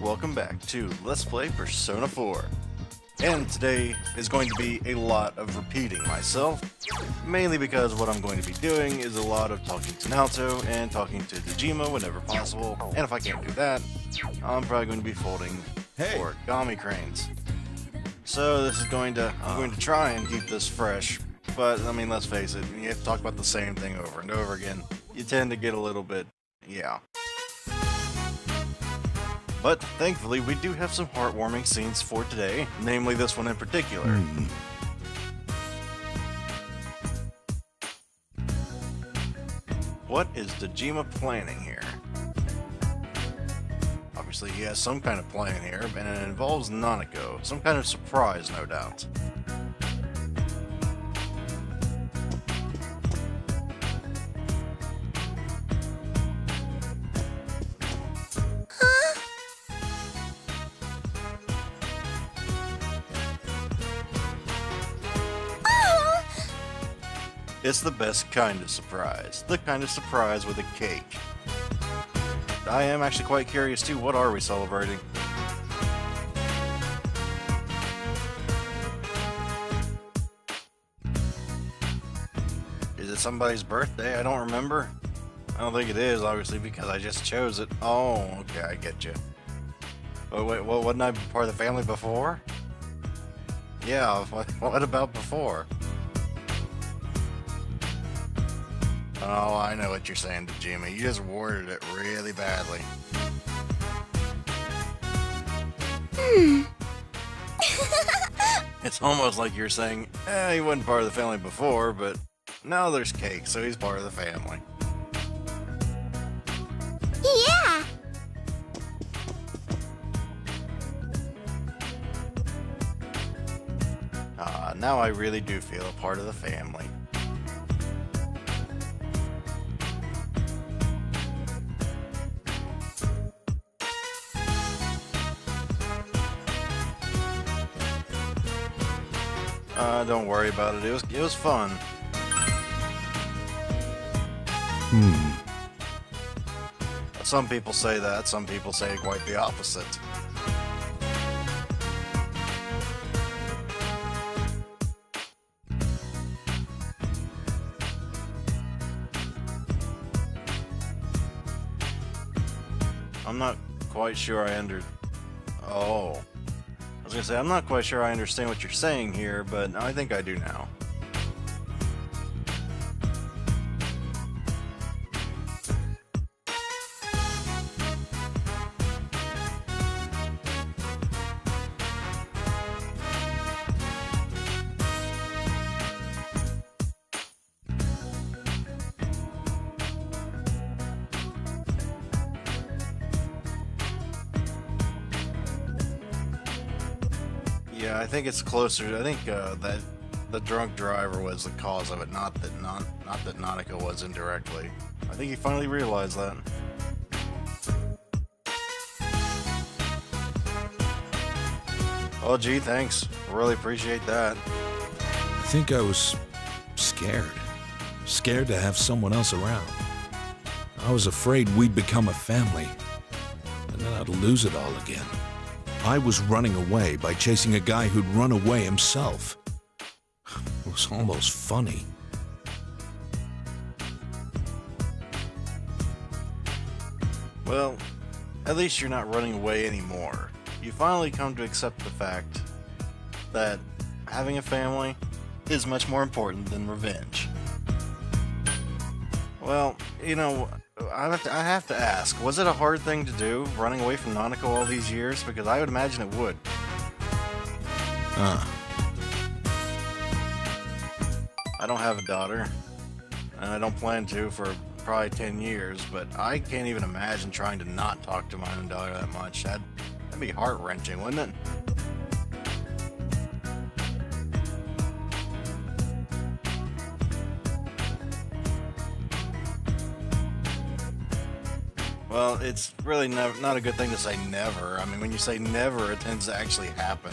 welcome back to Let's Play Persona 4. And today is going to be a lot of repeating myself, mainly because what I'm going to be doing is a lot of talking to Naoto and talking to Dejima whenever possible, and if I can't do that, I'm probably going to be folding origami cranes. So this is I'm going to try and keep this fresh, but I mean, let's face it, you have to talk about the same thing over and over again. You tend to get a little bit, yeah. But thankfully, we do have some heartwarming scenes for today, namely this one in particular. What is Dejima planning here? Obviously, he has some kind of plan here, and it involves Nanako. Some kind of surprise, no doubt. It's the best kind of surprise. The kind of surprise with a cake. I am actually quite curious too, what are we celebrating? Is it somebody's birthday? I don't remember. I don't think it is, obviously, because I just chose it. Oh, okay, I get you. Oh, wait, well, wasn't I part of the family before? Yeah, what about before? Oh, I know what you're saying, Dejima. You just worded it really badly. It's almost like you're saying, he wasn't part of the family before, but now there's cake, so he's part of the family. Yeah! Now I really do feel a part of the family. Don't worry about it. It was fun. Some people say that. Some people say quite the opposite. I'm not quite sure Oh. I was gonna say, I'm not quite sure I understand what you're saying here, but I think I do now. Yeah, I think it's closer. I think that the drunk driver was the cause of it, not that Nanako was indirectly. I think he finally realized that. Oh, gee, thanks. Really appreciate that. I think I was scared. Scared to have someone else around. I was afraid we'd become a family, and then I'd lose it all again. I was running away by chasing a guy who'd run away himself. It was almost funny. Well, at least you're not running away anymore. You finally come to accept the fact that having a family is much more important than revenge. Well, you know, I have to ask, was it a hard thing to do, running away from Nanako all these years? Because I would imagine it would. I don't have a daughter, and I don't plan to for probably 10 years, but I can't even imagine trying to not talk to my own daughter that much. That'd be heart-wrenching, wouldn't it? Well, it's really not a good thing to say never. I mean, when you say never, it tends to actually happen.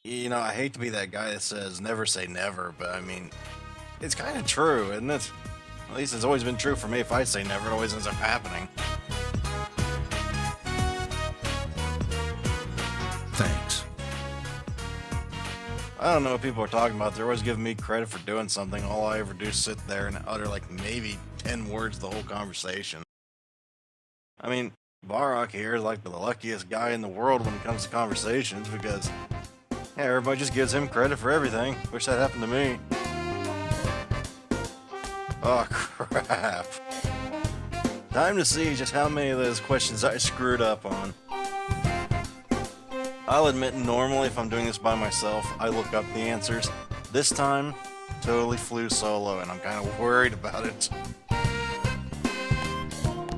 You know, I hate to be that guy that says never say never, but I mean, it's kind of true, isn't it? At least it's always been true for me. If I say never, it always ends up happening. Thanks. I don't know what people are talking about. They're always giving me credit for doing something. All I ever do is sit there and utter like maybe 10 words the whole conversation. I mean, Barrock here is like the luckiest guy in the world when it comes to conversations because, yeah, everybody just gives him credit for everything. Wish that happened to me. Oh, crap. Time to see just how many of those questions I screwed up on. I'll admit, normally if I'm doing this by myself, I look up the answers. This time, totally flew solo, and I'm kind of worried about it.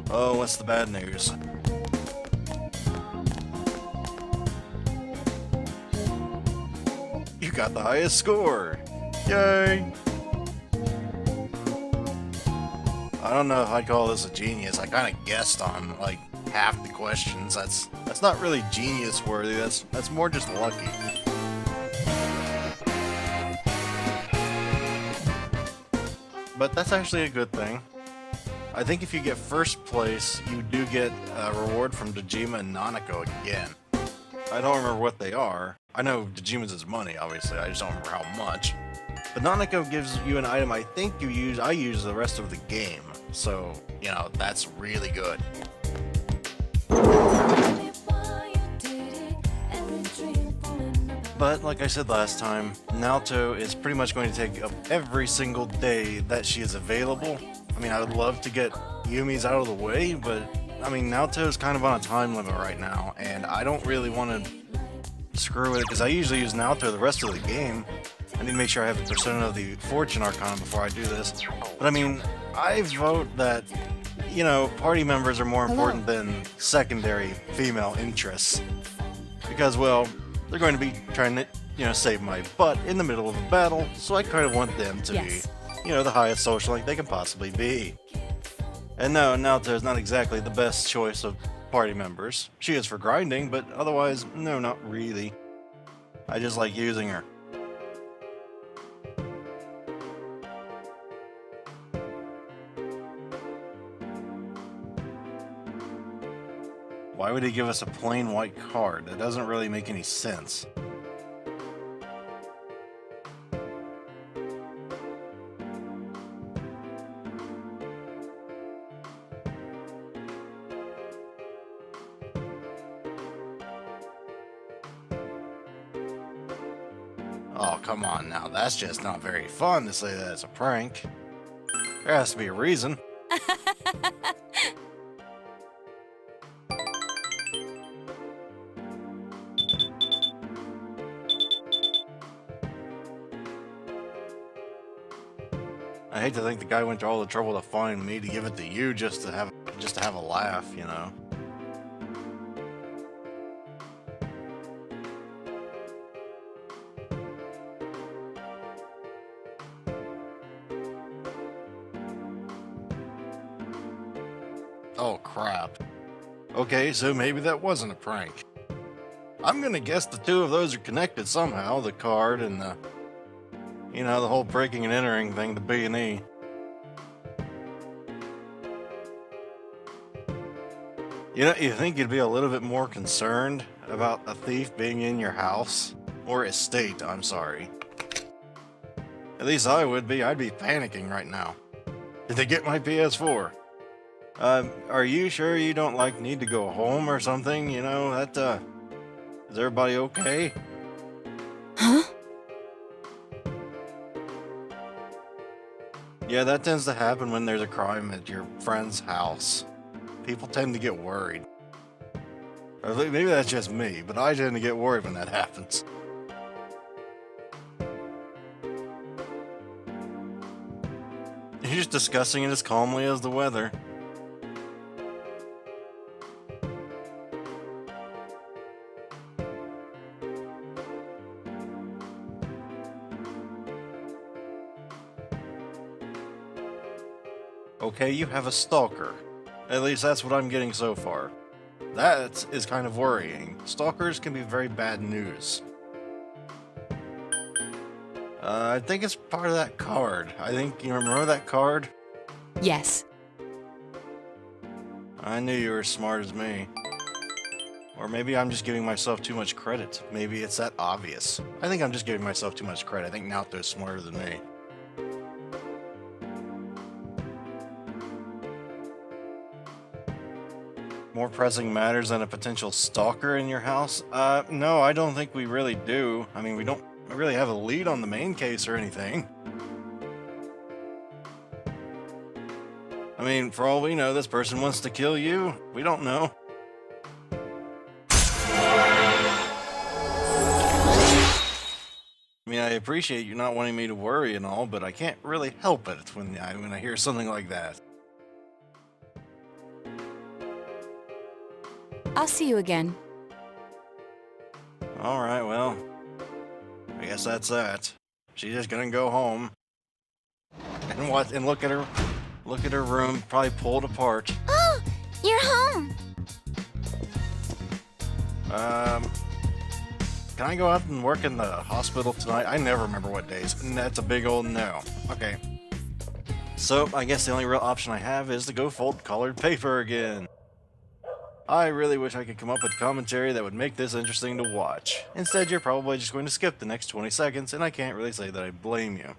Oh, what's the bad news? You got the highest score! Yay! I don't know if I'd call this a genius. I kind of guessed on, like, half the questions. That's not really genius worthy. That's more just lucky. But that's actually a good thing. I think if you get first place, you do get a reward from Dejima and Nanako again. I don't remember what they are. I know Dejima's is money, obviously. I just don't remember how much. But Nanako gives you an item I think I use the rest of the game. So, you know, that's really good. But, like I said last time, Naoto is pretty much going to take up every single day that she is available. I mean, I would love to get Yumi's out of the way, but, I mean, Naoto is kind of on a time limit right now, and I don't really want to screw it, because I usually use Naoto the rest of the game. I need to make sure I have the Persona of the Fortune Arcana before I do this. But, I mean, I vote that, you know, party members are more important than secondary female interests. Because, well, they're going to be trying to, you know, save my butt in the middle of a battle, so I kind of want them to be, you know, the highest social link they can possibly be. And no, Naoto is not exactly the best choice of party members. She is for grinding, but otherwise, no, not really. I just like using her. Why would he give us a plain white card? That doesn't really make any sense. Oh, come on now. That's just not very fun to say that it's a prank. There has to be a reason. I hate to think the guy went to all the trouble to find me to give it to you just to have a laugh, you know. Oh crap. Okay, so maybe that wasn't a prank. I'm gonna guess the two of those are connected somehow, the card and the, you know, the whole breaking and entering thing, the B&E. You know, you think you'd be a little bit more concerned about a thief being in your house? Or estate, I'm sorry. At least I would be. I'd be panicking right now. Did they get my PS4? Are you sure you don't, like, need to go home or something? You know, that, is everybody okay? Huh? Yeah, that tends to happen when there's a crime at your friend's house. People tend to get worried. Or maybe that's just me, but I tend to get worried when that happens. You're just discussing it as calmly as the weather. Okay, you have a stalker. At least that's what I'm getting so far. That is kind of worrying. Stalkers can be very bad news. I think it's part of that card. I think, you remember that card? Yes. I knew you were as smart as me. Or maybe I'm just giving myself too much credit. Maybe it's that obvious. I think I'm just giving myself too much credit. I think Naoto's smarter than me. More pressing matters than a potential stalker in your house? No, I don't think we really do. I mean, we don't really have a lead on the main case or anything. I mean, for all we know, this person wants to kill you. We don't know. I mean, I appreciate you not wanting me to worry and all, but I can't really help it when I hear something like that. I'll see you again. Alright, well, I guess that's that. She's just gonna go home. And look at her room, probably pulled apart. Oh, you're home. Can I go out and work in the hospital tonight? I never remember what days, and that's a big old no. Okay. So, I guess the only real option I have is to go fold colored paper again. I really wish I could come up with commentary that would make this interesting to watch. Instead, you're probably just going to skip the next 20 seconds, and I can't really say that I blame you.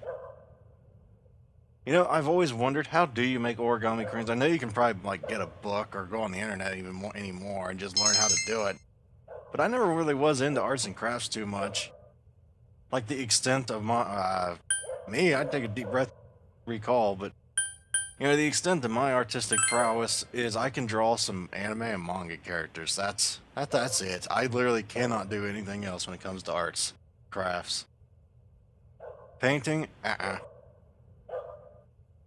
You know, I've always wondered, how do you make origami cranes? I know you can probably, like, get a book or go on the internet anymore and just learn how to do it. But I never really was into arts and crafts too much. Like, the extent of my, I'd take a deep breath, recall, but you know, the extent of my artistic prowess is I can draw some anime and manga characters. That's it. I literally cannot do anything else when it comes to arts, crafts. Painting?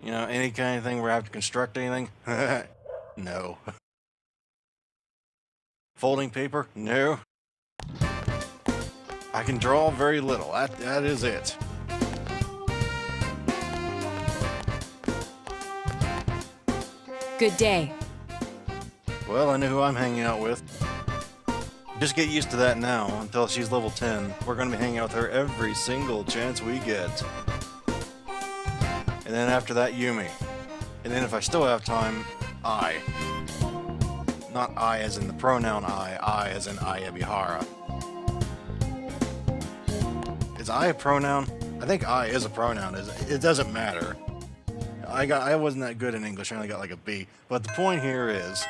You know, any kind of thing where I have to construct anything? No. Folding paper? No. I can draw very little. That is it. Good day. Well, I know who I'm hanging out with. Just get used to that now until she's level 10. We're going to be hanging out with her every single chance we get. And then after that, Yumi. And then if I still have time, I. Not I as in the pronoun I as in Ayabihara. Is I a pronoun? I think I is a pronoun. It doesn't matter. I wasn't that good in English. I only got like a B. But the point here is,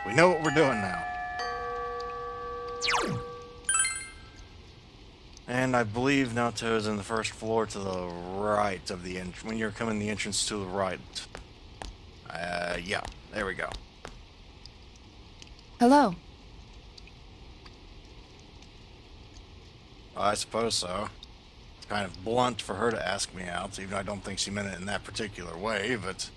we know what we're doing now. And I believe Naoto is in the first floor to the right of the entrance. When you're coming the entrance to the right. Yeah. There we go. Hello. I suppose so. It's kind of blunt for her to ask me out, even though I don't think she meant it in that particular way, but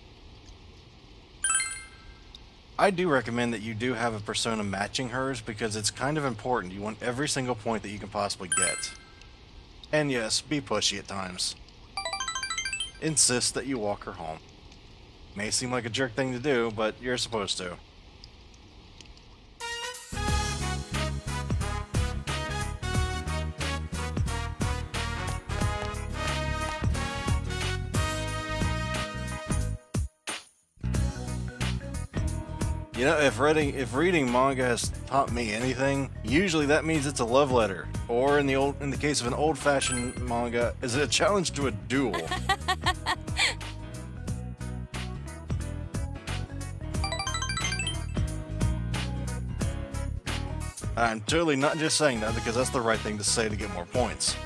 I do recommend that you do have a persona matching hers because it's kind of important. You want every single point that you can possibly get. And yes, be pushy at times. Insist that you walk her home. May seem like a jerk thing to do, but you're supposed to. You know, if reading manga has taught me anything, usually that means it's a love letter, or in the case of an old-fashioned manga, is it a challenge to a duel? I'm totally not just saying that because that's the right thing to say to get more points.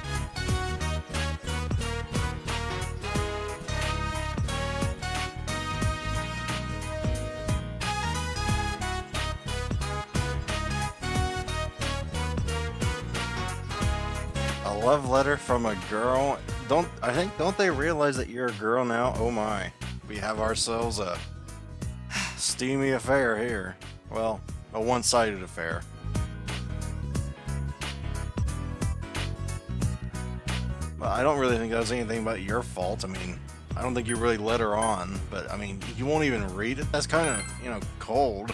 A love letter from a girl? Don't they realize that you're a girl now? Oh my. We have ourselves a steamy affair here. Well, a one-sided affair. Well, I don't really think that was anything but your fault. I mean, I don't think you really led her on, but I mean, you won't even read it? That's kind of, you know, cold.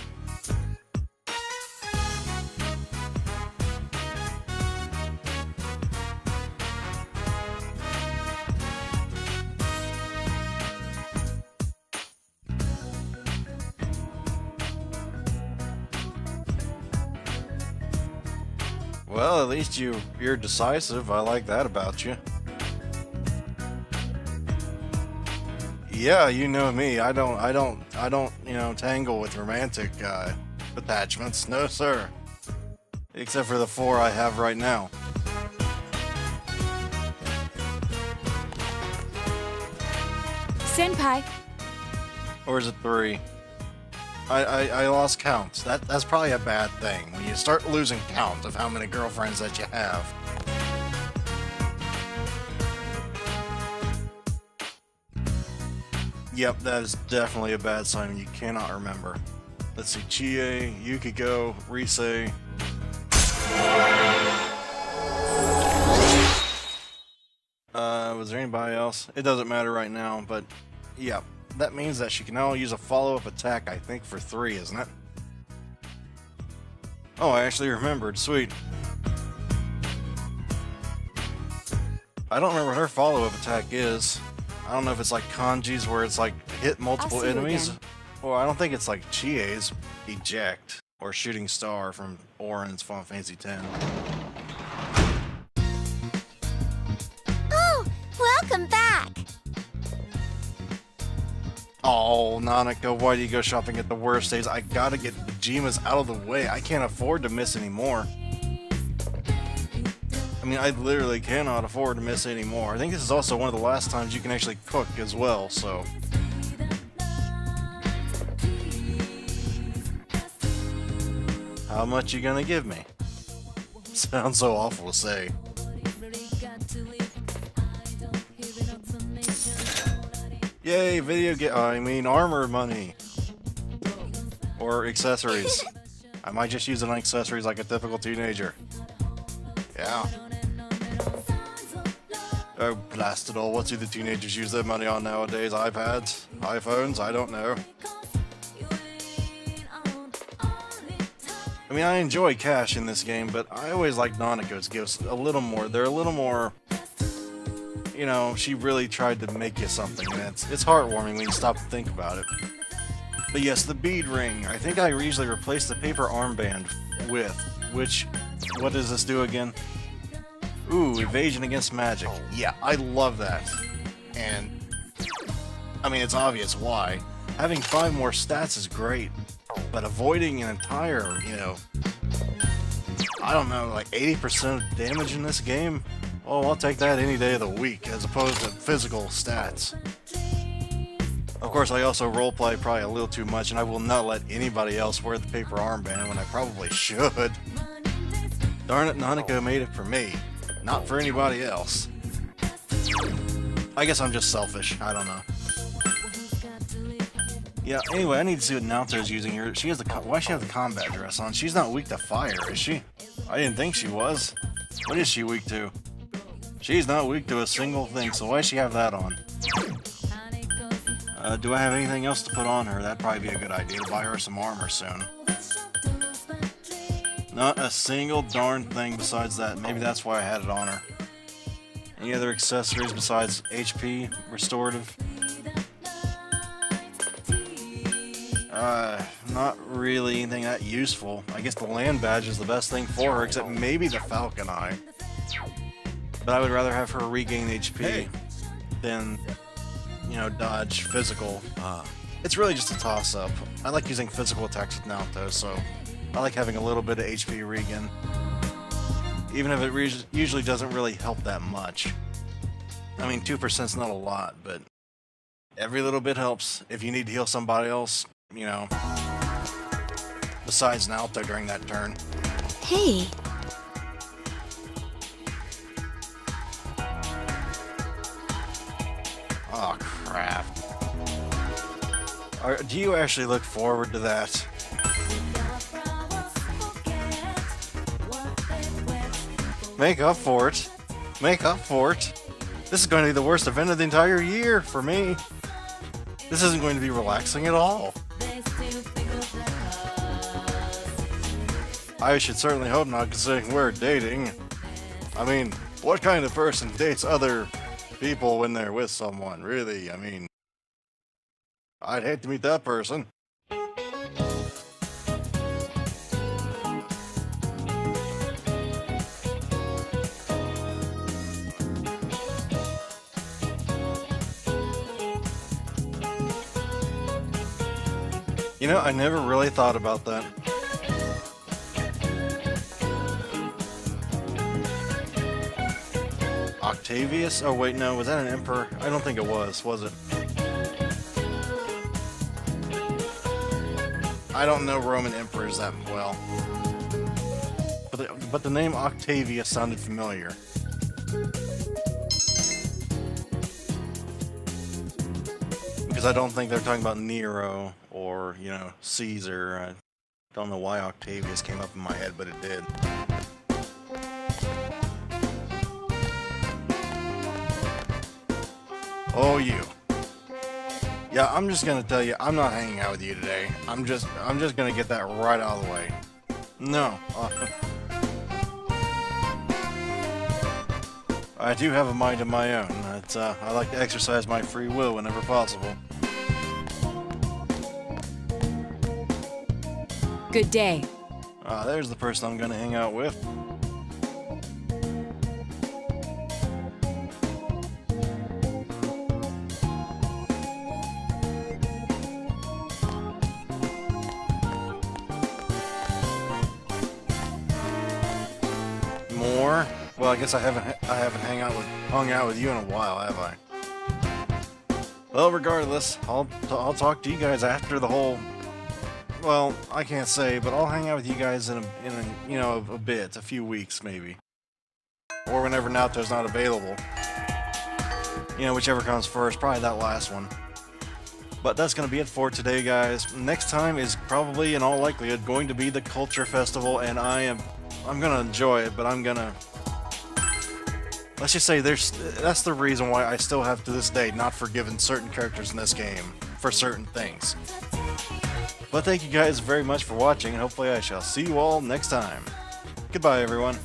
Well, at least you're decisive. I like that about you. Yeah, you know me. I don't, tangle with romantic attachments. No, sir. Except for the 4 I have right now. Senpai, Or is it 3? I lost count. That's probably a bad thing when you start losing count of how many girlfriends that you have. Yep, that is definitely a bad sign when you cannot remember. Let's see, Chie, Yukiko, Rise. Was there anybody else? It doesn't matter right now, but yeah, that means that she can now use a follow-up attack, I think, for 3, isn't it? Oh, I actually remembered. Sweet. I don't remember what her follow-up attack is. I don't know if it's like Kanji's where it's like hit multiple see you enemies. again. Well, I don't think it's like Chie's eject or shooting star from Oren's Final Fantasy X. Oh, welcome back. Oh, Nanako, why do you go shopping at the worst days? I gotta get the Jimas out of the way. I can't afford to miss any more. I mean, I literally cannot afford to miss any more. I think this is also one of the last times you can actually cook as well, so... How much you gonna give me? Sounds so awful to say. Yay, armor money. Or accessories. I might just use it on accessories like a typical teenager. Yeah. Oh, blast it all. What do the teenagers use their money on nowadays? iPads? iPhones? I don't know. I mean, I enjoy cash in this game, but I always like Nanako's gifts a little more. They're a little more... You know, she really tried to make you something, and it's heartwarming when you stop to think about it. But yes, the bead ring. I think I usually replace the paper armband with, which... What does this do again? Ooh, evasion against magic. Yeah, I love that. And, I mean, it's obvious why. Having 5 more stats is great, but avoiding an entire, I don't know, like 80% of damage in this game? Oh, I'll take that any day of the week, as opposed to physical stats. Of course, I also roleplay probably a little too much, and I will not let anybody else wear the paper armband when I probably should. Darn it, Nanako made it for me, not for anybody else. I guess I'm just selfish, I don't know. Yeah, anyway, I need to see what Naoto's using here. She has why does she have the combat dress on? She's not weak to fire, is she? I didn't think she was. What is she weak to? She's not weak to a single thing, so why does she have that on? Do I have anything else to put on her? That'd probably be a good idea to buy her some armor soon. Not a single darn thing besides that. Maybe that's why I had it on her. Any other accessories besides HP, restorative? Not really anything that useful. I guess the land badge is the best thing for her, except maybe the Falcon Eye. But I would rather have her regain HP than, dodge physical. It's really just a toss-up. I like using physical attacks with Naoto, so I like having a little bit of HP regen. Even if it usually doesn't really help that much. I mean, 2%'s not a lot, but every little bit helps. If you need to heal somebody else, besides Naoto during that turn. Hey. Oh, crap. Do you actually look forward to that? Make up for it. Make up for it. This is going to be the worst event of the entire year for me. This isn't going to be relaxing at all. I should certainly hope not, considering we're dating. I mean, what kind of person dates other people when they're with someone, really? I mean, I'd hate to meet that person. You know, I never really thought about that. Octavius? Oh wait, no, was that an emperor? I don't think it was it? I don't know Roman emperors that well. But the name Octavius sounded familiar. Because I don't think they're talking about Nero or, you know, Caesar. I don't know why Octavius came up in my head, but it did. Oh, you. Yeah, I'm just gonna tell you, I'm not hanging out with you today. I'm just gonna get that right out of the way. No. I do have a mind of my own. I like to exercise my free will whenever possible. Good day. There's the person I'm gonna hang out with. More? Well, I guess I haven't hung out with you in a while, have I? Well, regardless, I'll talk to you guys after the whole. Well, I can't say, but I'll hang out with you guys in a you know, a bit, a few weeks maybe, or whenever Naoto's not available. You know, whichever comes first, probably that last one. But that's going to be it for today, guys. Next time is probably, in all likelihood, going to be the Culture Festival, and I'm going to enjoy it, but I'm going to... Let's just say that's the reason why I still have to this day not forgiven certain characters in this game for certain things. But thank you guys very much for watching, and hopefully I shall see you all next time. Goodbye, everyone.